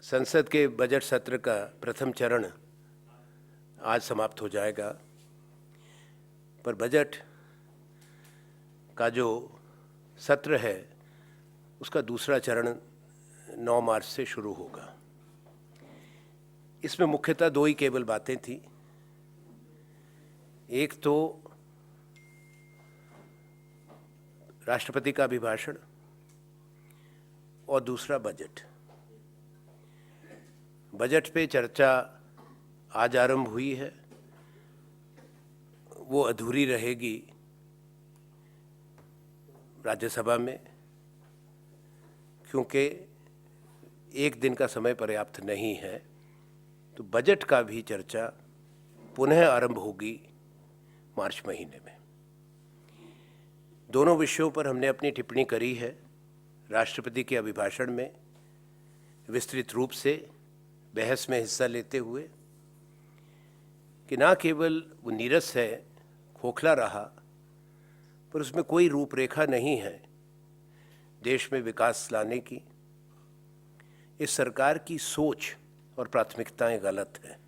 संसद के बजट सत्र का प्रथम चरण आज समाप्त हो जाएगा, पर बजट का जो सत्र है उसका दूसरा चरण 9 मार्च से शुरू होगा। इसमें मुख्यतः दो ही केवल बातें थी। एक तो राष्ट्रपति का अभिभाषण और दूसरा बजट। बजट पे चर्चा आज आरंभ हुई है, वो अधूरी रहेगी राज्यसभा में, क्योंकि एक दिन का समय पर्याप्त नहीं है। तो बजट का भी चर्चा पुनः आरंभ होगी मार्च महीने में। दोनों विषयों पर हमने अपनी टिप्पणी करी है। राष्ट्रपति के अभिभाषण में विस्तृत रूप से बहस में हिस्सा लेते हुए कि ना केवल वो नीरस है, खोखला रहा, पर उसमें कोई रूपरेखा नहीं है देश में विकास लाने की। इस सरकार की सोच और प्राथमिकताएं गलत हैं।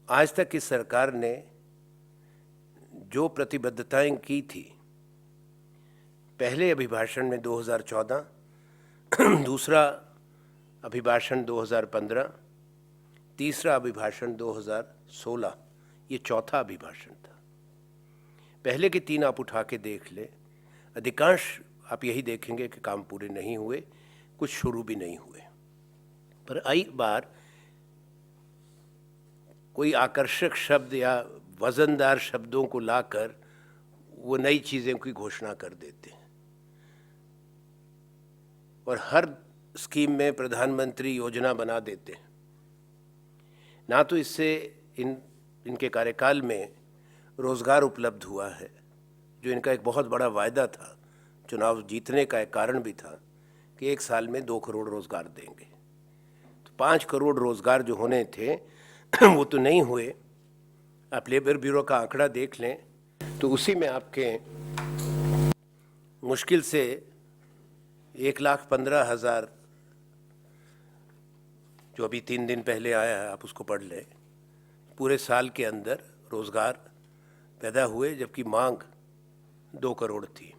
आज तक इस सरकार ने जो प्रतिबद्धताएं की थी, पहले अभिभाषण में 2014, दूसरा अभिभाषण 2015, तीसरा अभिभाषण 2016, ये चौथा अभिभाषण था। पहले के 3 आप उठा के देख ले, अधिकांश आप यही देखेंगे कि काम पूरे नहीं हुए, कुछ शुरू भी नहीं हुए। पर आई बार कोई आकर्षक शब्द या वजनदार शब्दों को लाकर वो नई चीज़ों की घोषणा कर देते हैं और हर स्कीम में प्रधानमंत्री योजना बना देते हैं। ना तो इससे इनके कार्यकाल में रोज़गार उपलब्ध हुआ है, जो इनका एक बहुत बड़ा वायदा था, चुनाव जीतने का एक कारण भी था कि 1 साल में 2 करोड़ रोज़गार देंगे। तो 5 करोड़ रोज़गार जो होने थे वो तो नहीं हुए। आप लेबर ब्यूरो का आंकड़ा देख लें तो उसी में आपके मुश्किल से 1,15,000 जो अभी 3 दिन पहले आया है, आप उसको पढ़ लें, पूरे साल के अंदर रोज़गार पैदा हुए, जबकि मांग 2 करोड़ थी।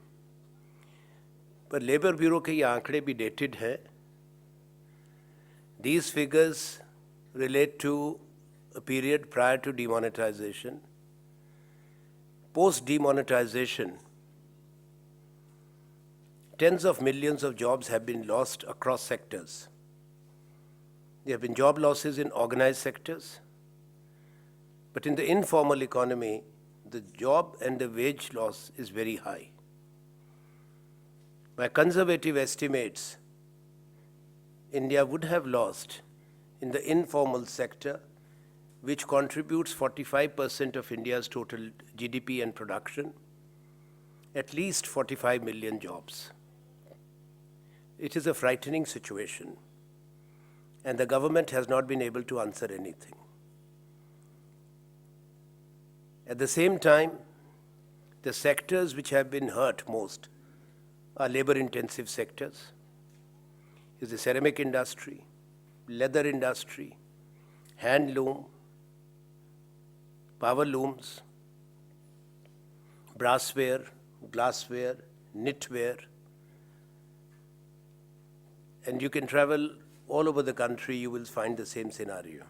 पर लेबर ब्यूरो के ये आंकड़े भी डेटेड है। These figures relate to a period prior to demonetization. Post demonetization, tens of millions of jobs have been lost across sectors. There have been job losses in organized sectors, but in the informal economy, the job and the wage loss is very high. By conservative estimates, India would have lost in the informal sector, which contributes 45% of India's total GDP and production, at least 45 million jobs. It is a frightening situation, and the government has not been able to answer anything. At the same time, the sectors which have been hurt most are labor-intensive sectors. Is the ceramic industry, leather industry, handloom, power looms, brassware, glassware, knitwear, and you can travel all over the country, you will find the same scenario.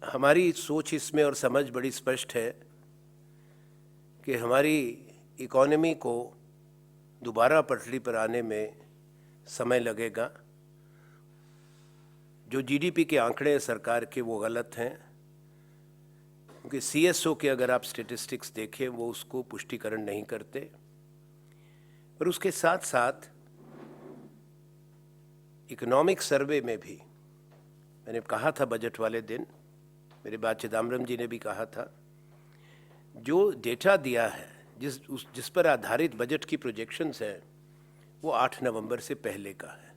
हमारी सोच इसमें और समझ बड़ी स्पष्ट है कि हमारी इकोनॉमी को दोबारा पटरी पर आने में समय लगेगा। जो जीडीपी के आंकड़े हैं सरकार के, वो गलत हैं, क्योंकि सीएसओ के अगर आप स्टेटिस्टिक्स देखें वो उसको पुष्टिकरण नहीं करते। पर उसके साथ साथ इकोनॉमिक सर्वे में भी, मैंने कहा था बजट वाले दिन, मेरे बाद चिदम्बरम जी ने भी कहा था, जो डेटा दिया है, जिस पर आधारित बजट की प्रोजेक्शंस हैं, वो 8 नवंबर से पहले का है।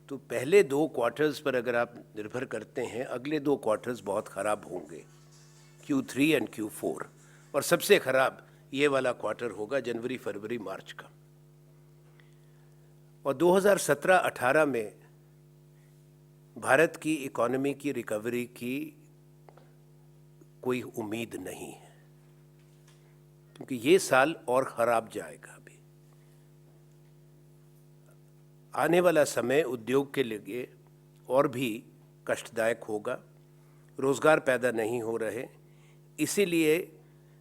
तो पहले 2 क्वार्टर्स पर अगर आप निर्भर करते हैं, अगले 2 क्वार्टर्स बहुत ख़राब होंगे, Q3 एंड Q4, और सबसे ख़राब ये वाला क्वार्टर होगा, जनवरी फरवरी मार्च का। और 2017-18 में भारत की इकोनॉमी की रिकवरी की कोई उम्मीद नहीं है, क्योंकि ये साल और खराब जाएगा। अभी आने वाला समय उद्योग के लिए और भी कष्टदायक होगा, रोजगार पैदा नहीं हो रहे। इसीलिए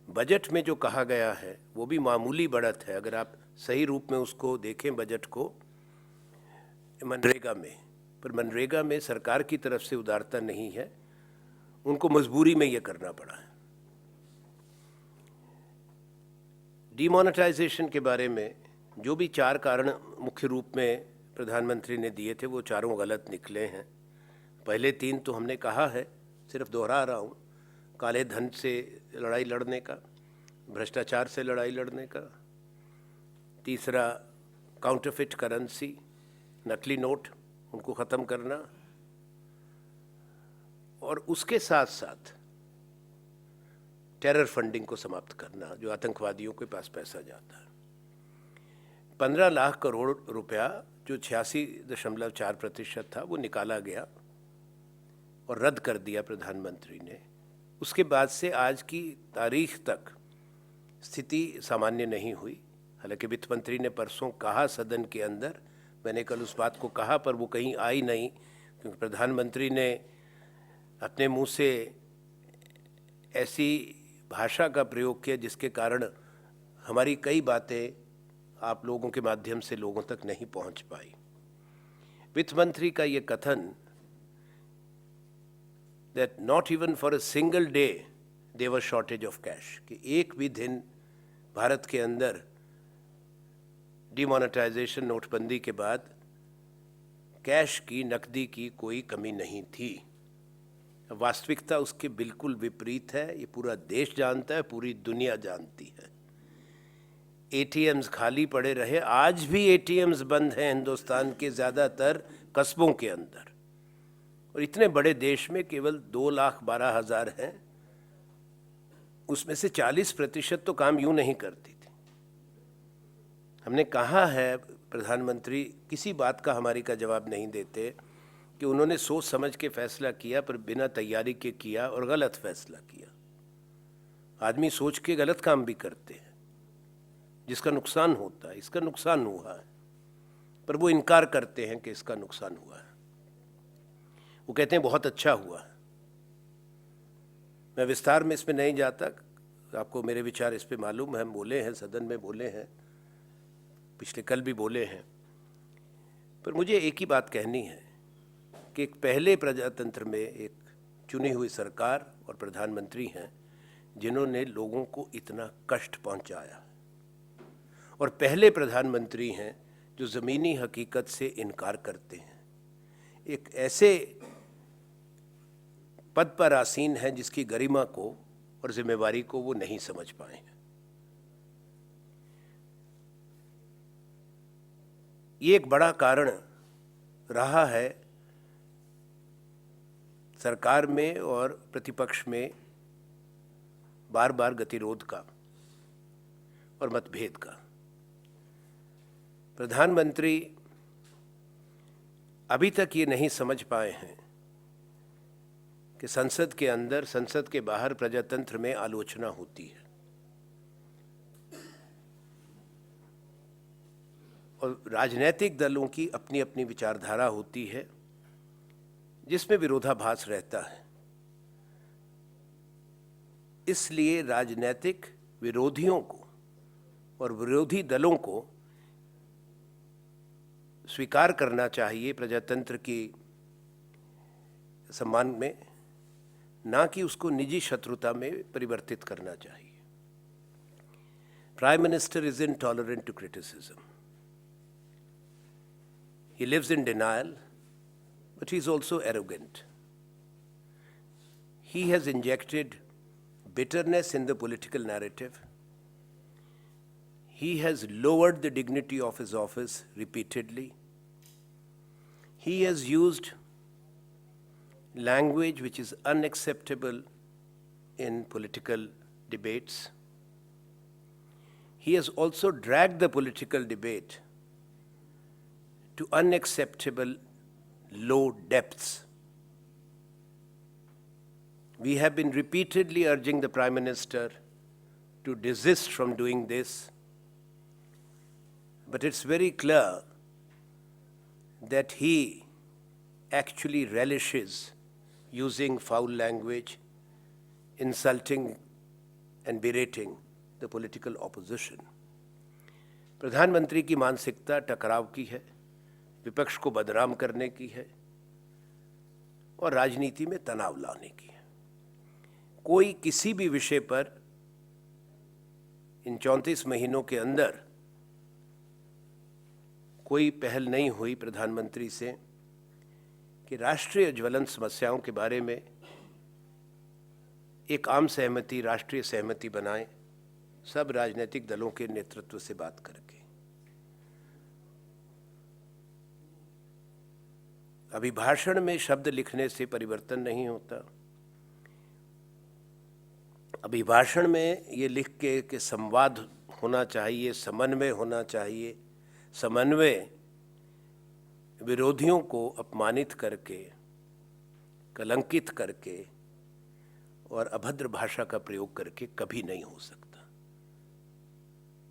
बजट में जो कहा गया है वो भी मामूली बढ़त है, अगर आप सही रूप में उसको देखें बजट को, मनरेगा में। पर मनरेगा में सरकार की तरफ से उदारता नहीं है, उनको मजबूरी में ये करना पड़ा है। डीमोनेटाइजेशन के बारे में जो भी 4 कारण मुख्य रूप में प्रधानमंत्री ने दिए थे वो चारों गलत निकले हैं। पहले 3 तो हमने कहा है, सिर्फ दोहरा रहा हूँ। काले धन से लड़ाई लड़ने का, भ्रष्टाचार से लड़ाई लड़ने का, तीसरा काउंटरफिट करेंसी, नकली नोट, उनको ख़त्म करना, और उसके साथ साथ टेरर फंडिंग को समाप्त करना, जो आतंकवादियों के पास पैसा जाता है। 15 लाख करोड़ रुपया जो 86.4% था वो निकाला गया और रद्द कर दिया प्रधानमंत्री ने। उसके बाद से आज की तारीख तक स्थिति सामान्य नहीं हुई। हालांकि वित्त मंत्री ने परसों कहा सदन के अंदर, मैंने कल उस बात को कहा पर वो कहीं आई नहीं, क्योंकि प्रधानमंत्री ने अपने मुंह से ऐसी भाषा का प्रयोग किया जिसके कारण हमारी कई बातें आप लोगों के माध्यम से लोगों तक नहीं पहुंच पाई। वित्त मंत्री का ये कथन that not even for a single day there was shortage of cash, कि एक भी दिन भारत के अंदर डिमोनेटाइजेशन, नोटबंदी के बाद कैश की, नकदी की कोई कमी नहीं थी। वास्तविकता उसके बिल्कुल विपरीत है। ये पूरा देश जानता है, पूरी दुनिया जानती है। एटीएम्स खाली पड़े रहे, आज भी एटीएम्स बंद हैं हिंदुस्तान के ज़्यादातर कस्बों के अंदर, और इतने बड़े देश में केवल 2,12,000 हैं। उसमें से 40% तो काम यूं नहीं करती थी। हमने कहा है, प्रधानमंत्री किसी बात का हमारी का जवाब नहीं देते कि उन्होंने सोच समझ के फैसला किया, पर बिना तैयारी के किया और गलत फैसला किया। आदमी सोच के गलत काम भी करते हैं जिसका नुकसान होता है। इसका नुकसान हुआ है, पर वो इनकार करते हैं कि इसका नुकसान हुआ है। वो कहते हैं बहुत अच्छा हुआ है। मैं विस्तार में इसमें नहीं जाता, आपको मेरे विचार इस पे मालूम है, हम बोले हैं, सदन में बोले हैं, पिछले कल भी बोले हैं। पर मुझे एक ही बात कहनी है कि एक पहले प्रजातंत्र में एक चुनी हुई सरकार और प्रधानमंत्री हैं जिन्होंने लोगों को इतना कष्ट पहुंचाया, और पहले प्रधानमंत्री हैं जो ज़मीनी हकीकत से इनकार करते हैं। एक ऐसे पद पर आसीन हैं जिसकी गरिमा को और जिम्मेवारी को वो नहीं समझ पाए हैं। ये एक बड़ा कारण रहा है सरकार में और प्रतिपक्ष में बार बार गतिरोध का और मतभेद का। प्रधानमंत्री अभी तक ये नहीं समझ पाए हैं कि संसद के अंदर, संसद के बाहर प्रजातंत्र में आलोचना होती है, और राजनीतिक दलों की अपनी अपनी विचारधारा होती है जिसमें विरोधाभास रहता है। इसलिए राजनीतिक विरोधियों को और विरोधी दलों को स्वीकार करना चाहिए प्रजातंत्र की सम्मान में, ना कि उसको निजी शत्रुता में परिवर्तित करना चाहिए। Prime minister is intolerant to criticism. He lives in denial, but he is also arrogant. He has injected bitterness in the political narrative. He has lowered the dignity of his office repeatedly. He has used language which is unacceptable in political debates. he has also dragged the political debate to unacceptable low depths. We have been repeatedly urging the Prime Minister to desist from doing this, but it's very clear that he actually relishes using foul language, insulting and berating the political opposition. प्रधानमंत्री की मानसिकता टकराव की है, विपक्ष को बदनाम करने की है और राजनीति में तनाव लाने की है। कोई किसी भी विषय पर इन 34 महीनों के अंदर कोई पहल नहीं हुई प्रधानमंत्री से कि राष्ट्रीय ज्वलंत समस्याओं के बारे में एक आम सहमति, राष्ट्रीय सहमति बनाएं, सब राजनीतिक दलों के नेतृत्व से बात करके। अभिभाषण में शब्द लिखने से परिवर्तन नहीं होता। अभिभाषण में ये लिख के कि संवाद होना चाहिए, समन्वय होना चाहिए, समन्वय विरोधियों को अपमानित करके, कलंकित करके और अभद्र भाषा का प्रयोग करके कभी नहीं हो सकता।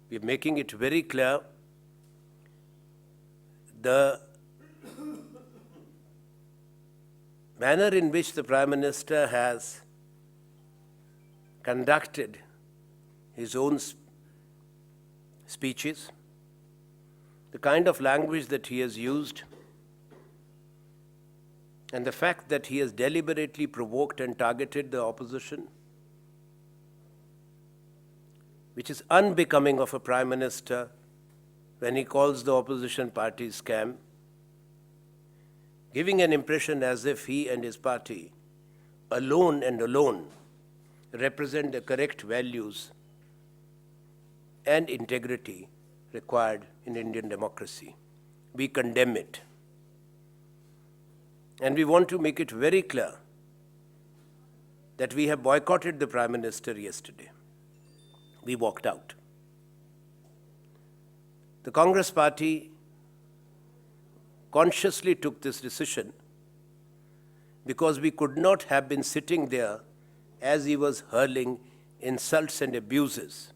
We are making it very clear the manner in which the Prime Minister has conducted his own speeches, the kind of language that he has used, and the fact that he has deliberately provoked and targeted the opposition, which is unbecoming of a Prime Minister when he calls the opposition party scam, giving an impression as if he and his party alone represent the correct values and integrity required in Indian democracy. We condemn it. And we want to make it very clear that we have boycotted the Prime Minister yesterday. We walked out. The Congress party consciously took this decision because we could not have been sitting there as he was hurling insults and abuses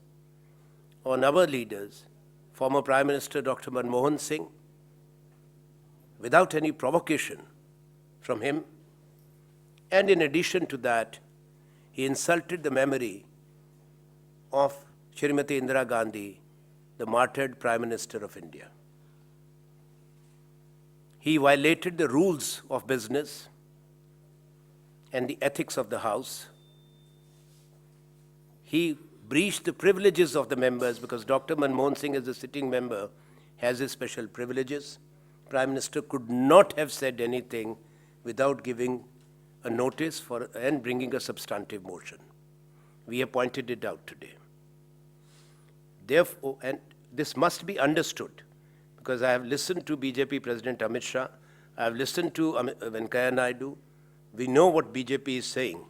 on our leaders, former Prime Minister Dr. Manmohan Singh, without any provocation from him. And in addition to that, he insulted the memory of Shrimati Indira Gandhi, the martyred Prime Minister of India. He violated the rules of business and the ethics of the House. He breached the privileges of the members because Dr. Manmohan Singh, as a sitting member, has his special privileges. Prime Minister could not have said anything without giving a notice and bringing a substantive motion. We have pointed it out today. Therefore, and this must be understood, because I have listened to BJP President Amit Shah, I have listened to Venkaiah Naidu. We know what BJP is saying.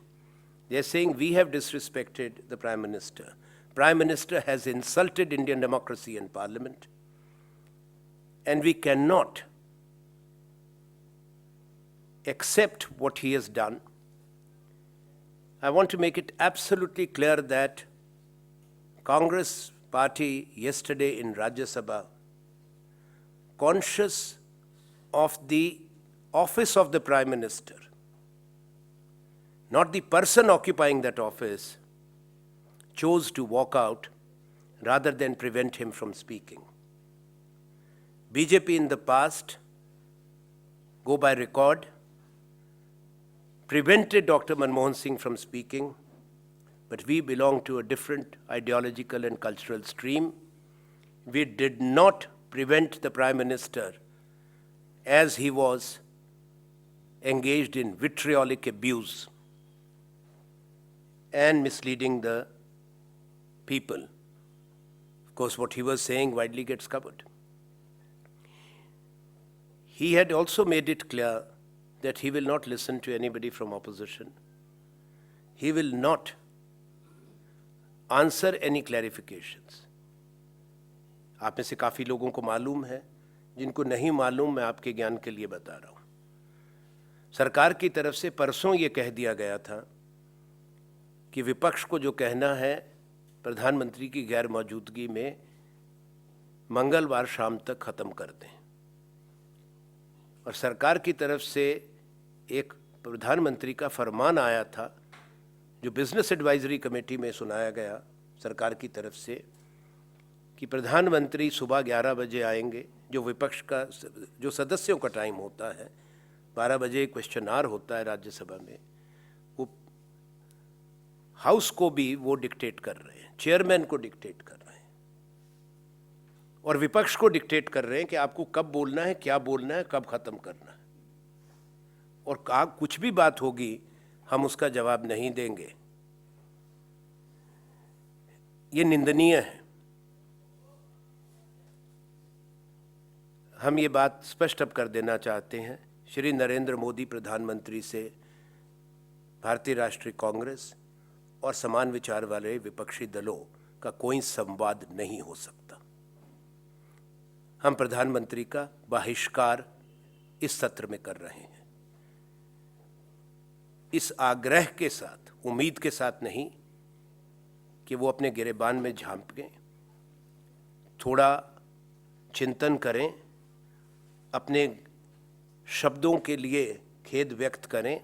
They are saying we have disrespected the Prime Minister. Prime Minister has insulted Indian democracy and Parliament, and we cannot accept what he has done. I want to make it absolutely clear that Congress party yesterday in Rajya Sabha, conscious of the office of the Prime Minister, not the person occupying that office, chose to walk out rather than prevent him from speaking. BJP in the past, go by record, prevented Dr. Manmohan Singh from speaking, but we belong to a different ideological and cultural stream. We did not prevent the Prime Minister as he was engaged in vitriolic abuse and misleading the people. Of course, what he was saying widely gets covered. He had also made it clear that he will not listen to anybody from opposition. He will not answer any clarifications. आप में से काफ़ी लोगों को मालूम है, जिनको नहीं मालूम मैं आपके ज्ञान के लिए बता रहा हूँ। सरकार की तरफ से परसों ये कह दिया गया था कि विपक्ष को जो कहना है प्रधानमंत्री की गैर मौजूदगी में मंगलवार शाम तक ख़त्म कर दें। और सरकार की तरफ से एक प्रधानमंत्री का फरमान आया था जो बिजनेस एडवाइजरी कमेटी में सुनाया गया सरकार की तरफ से कि प्रधानमंत्री सुबह 11 बजे आएंगे, जो विपक्ष का जो सदस्यों का टाइम होता है, 12 बजे क्वेश्चन आवर होता है राज्यसभा में, वो हाउस को भी वो डिक्टेट कर रहे हैं, चेयरमैन को डिक्टेट कर रहे हैं और विपक्ष को डिक्टेट कर रहे हैं कि आपको कब बोलना है, क्या बोलना है, कब खत्म करना है। और कुछ भी बात होगी हम उसका जवाब नहीं देंगे। ये निंदनीय है। हम ये बात स्पष्ट अब कर देना चाहते हैं, श्री नरेंद्र मोदी प्रधानमंत्री से भारतीय राष्ट्रीय कांग्रेस और समान विचार वाले विपक्षी दलों का कोई संवाद नहीं हो सकता। हम प्रधानमंत्री का बहिष्कार इस सत्र में कर रहे हैं, इस आग्रह के साथ, उम्मीद के साथ नहीं कि वो अपने गिरेबान में झांकें, थोड़ा चिंतन करें, अपने शब्दों के लिए खेद व्यक्त करें,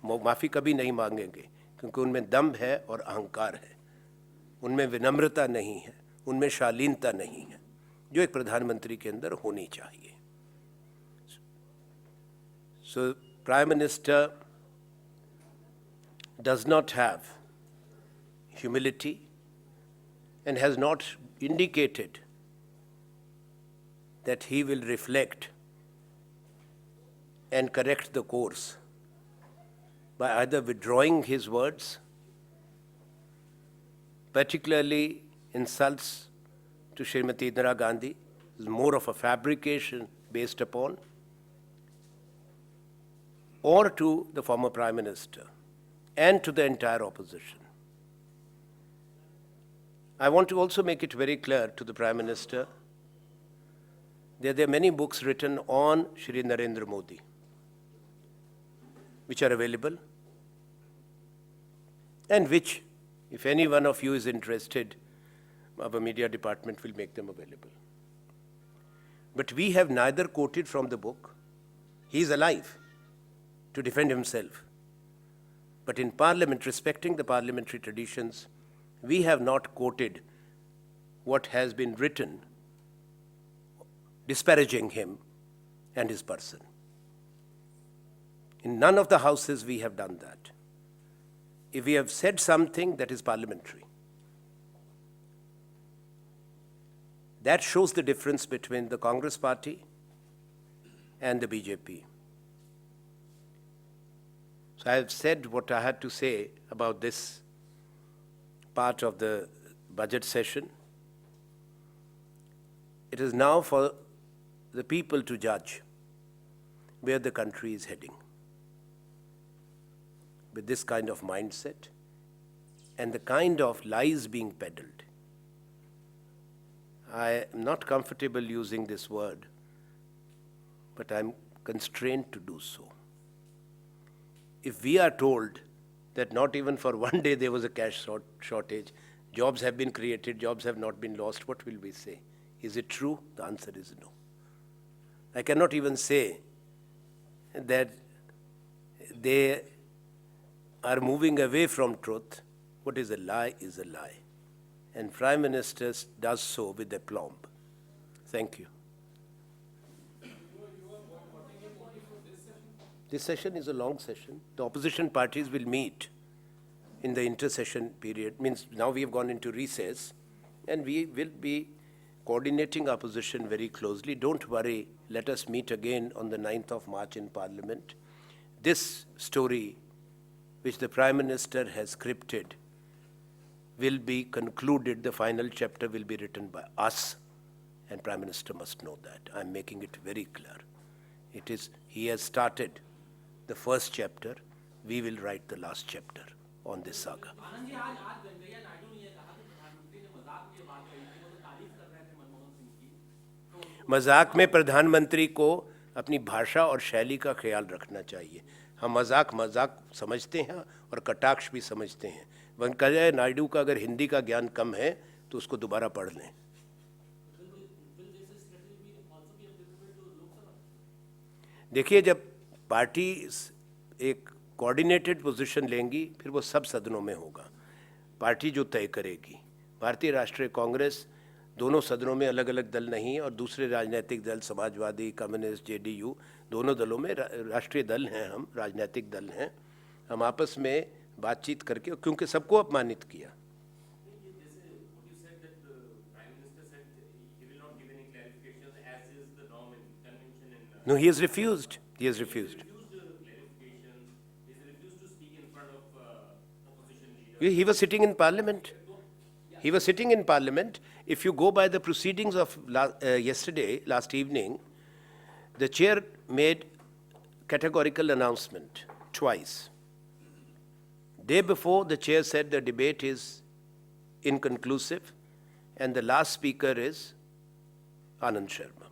माफ़ी कभी नहीं मांगेंगे क्योंकि उनमें दम्भ है और अहंकार है, उनमें विनम्रता नहीं है, उनमें शालीनता नहीं है जो एक प्रधानमंत्री के अंदर होनी चाहिए। So prime minister does not have humility and has not indicated that he will reflect and correct the course by either withdrawing his words, particularly insults to Srimati Indira Gandhi, is more of a fabrication based upon, or to the former Prime Minister and to the entire opposition. I want to also make it very clear to the Prime Minister that there are many books written on Shri Narendra Modi which are available and which, if any one of you is interested, our media department will make them available. But we have neither quoted from the book. He is alive to defend himself. But in Parliament, respecting the parliamentary traditions, we have not quoted what has been written disparaging him and his person. In none of the houses we have done that. If we have said something that is parliamentary, that shows the difference between the Congress party and the BJP. So I have said what I had to say about this part of the budget session. It is now for the people to judge where the country is heading. With this kind of mindset and the kind of lies being peddled, I am not comfortable using this word, but I am constrained to do so. If we are told that not even for one day there was a cash shortage, jobs have been created, jobs have not been lost, what will we say? Is it true? The answer is no. I cannot even say that they are moving away from truth. What is a lie is a lie. And Prime Minister does so with aplomb. Thank you. This session is a long session. The opposition parties will meet in the intersession period. Means now we have gone into recess and we will be coordinating our position very closely. Don't worry, let us meet again on the 9th of March in Parliament. This story, which the Prime Minister has scripted, will be concluded. The final chapter will be written by us, and Prime Minister must know that. I'm making it very clear. It is, he has started the first chapter, we will write the last chapter on this saga. मजाक में प्रधानमंत्री को अपनी भाषा और शैली का ख्याल रखना चाहिए। हम मजाक मजाक समझते हैं और कटाक्ष भी समझते हैं। वेंकैया नायडू का अगर हिंदी का ज्ञान कम है तो उसको दोबारा पढ़ लें। देखिए, जब पार्टी एक कोऑर्डिनेटेड पोजीशन लेंगी फिर वो सब सदनों में होगा। पार्टी जो तय करेगी। भारतीय राष्ट्रीय कांग्रेस दोनों सदनों में अलग अलग दल नहीं, और दूसरे राजनीतिक दल समाजवादी, कम्युनिस्ट, जेडीयू, दोनों दलों में राष्ट्रीय दल हैं, हम राजनीतिक दल हैं। हम आपस में बातचीत करके, क्योंकि सबको अपमानित किया। No, he has refused. He has refused. He was sitting in parliament. He was sitting in parliament. If you go by the proceedings of last evening, the chair made categorical announcement twice. Day before, the chair said the debate is inconclusive, and the last speaker is Anand Sharma.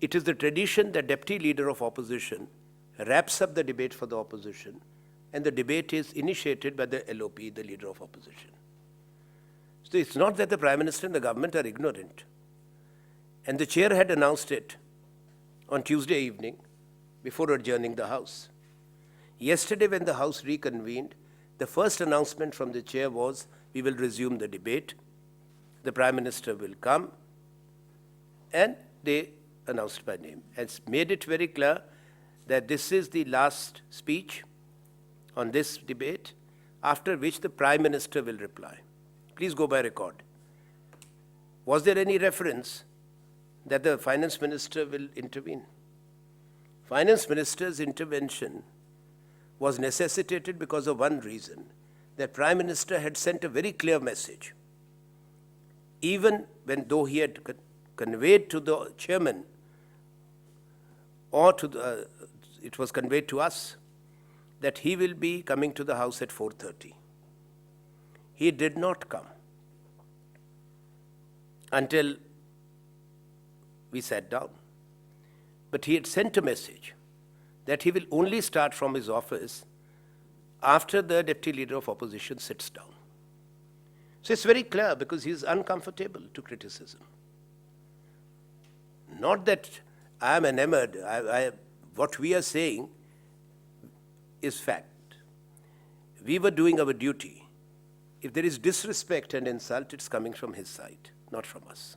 It is the tradition that deputy leader of opposition wraps up the debate for the opposition, and the debate is initiated by the LOP, the leader of opposition. So it's not that the Prime Minister and the government are ignorant. And the chair had announced it on Tuesday evening before adjourning the House. Yesterday, when the House reconvened, the first announcement from the chair was, we will resume the debate. The Prime Minister will come, and they announced by name and made it very clear that this is the last speech on this debate, after which the Prime Minister will reply. Please go by record. Was there any reference that the Finance Minister will intervene? Finance Minister's intervention was necessitated because of one reason, that Prime Minister had sent a very clear message. Even though he had conveyed to the chairman, or it was conveyed to us, that he will be coming to the House at 4:30. He did not come until we sat down. But he had sent a message that he will only start from his office after the deputy leader of opposition sits down. So it's very clear, because he is uncomfortable to criticism. Not that I am enamored. What we are saying is fact. We were doing our duty. If there is disrespect and insult, it's coming from his side, not from us.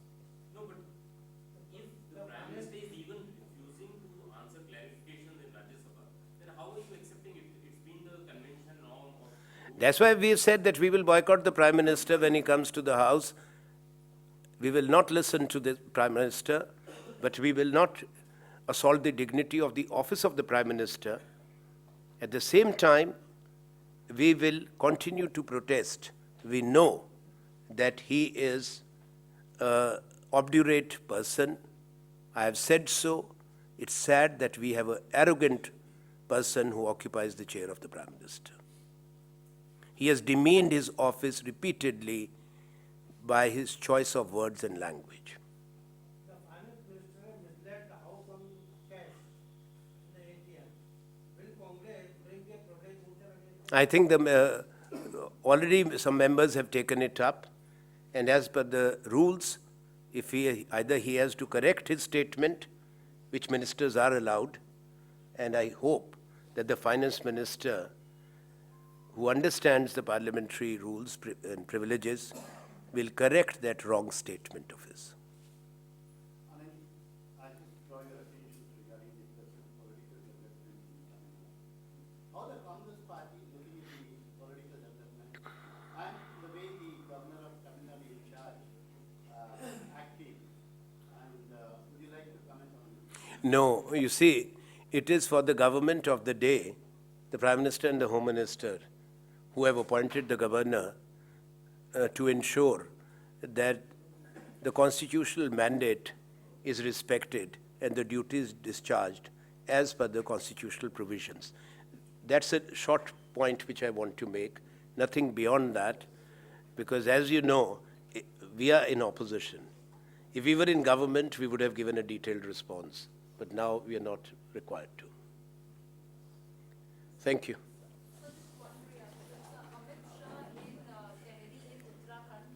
No, but if the Prime Minister is even refusing to answer clarifications in Rajya Sabha, then how are you accepting it? It's been the convention norm. That's why we have said that we will boycott the Prime Minister when he comes to the House. We will not listen to the Prime Minister, but we will not assault the dignity of the office of the Prime Minister. At the same time, we will continue to protest. We know that he is an obdurate person. I have said so. It's sad that we have an arrogant person who occupies the chair of the Prime Minister. He has demeaned his office repeatedly by his choice of words and language. The Finance Minister misled the House on cash in the ATM. Will Congress bring a protest motion against I think already some members have taken it up, and as per the rules, if either he has to correct his statement, which ministers are allowed, and I hope that the Finance Minister, who understands the parliamentary rules and privileges, will correct that wrong statement of his. I just draw your attention regarding the question of political development in Tamil Nadu. How the Congress party is looking at the political development and the way the governor of Tamil Nadu in charge acting, and would you like to comment on this? No, you see, it is for the government of the day, the Prime Minister and the Home Minister, who have appointed the governor to ensure that the constitutional mandate is respected and the duties discharged as per the constitutional provisions. That's a short point which I want to make, nothing beyond that, because as you know, we are in opposition. If we were in government, we would have given a detailed response, but now we are not required to. Thank you. So just one reaction. Amit Shah in Tehri in Uttarakhand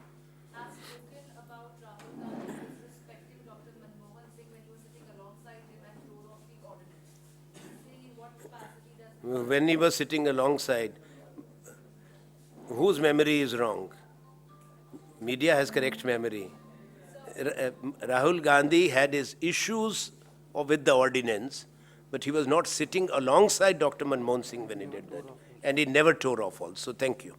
has spoken about Rahul Gandhi disrespecting Dr. Manmohan Singh when he was sitting alongside him and tore off the ordinance. Saying in what capacity does When he was sitting alongside, whose memory is wrong? Media has correct memory. Rahul Gandhi had his issues with the ordinance, but he was not sitting alongside Dr. Manmohan Singh when he did that. And he never tore off also. Thank you.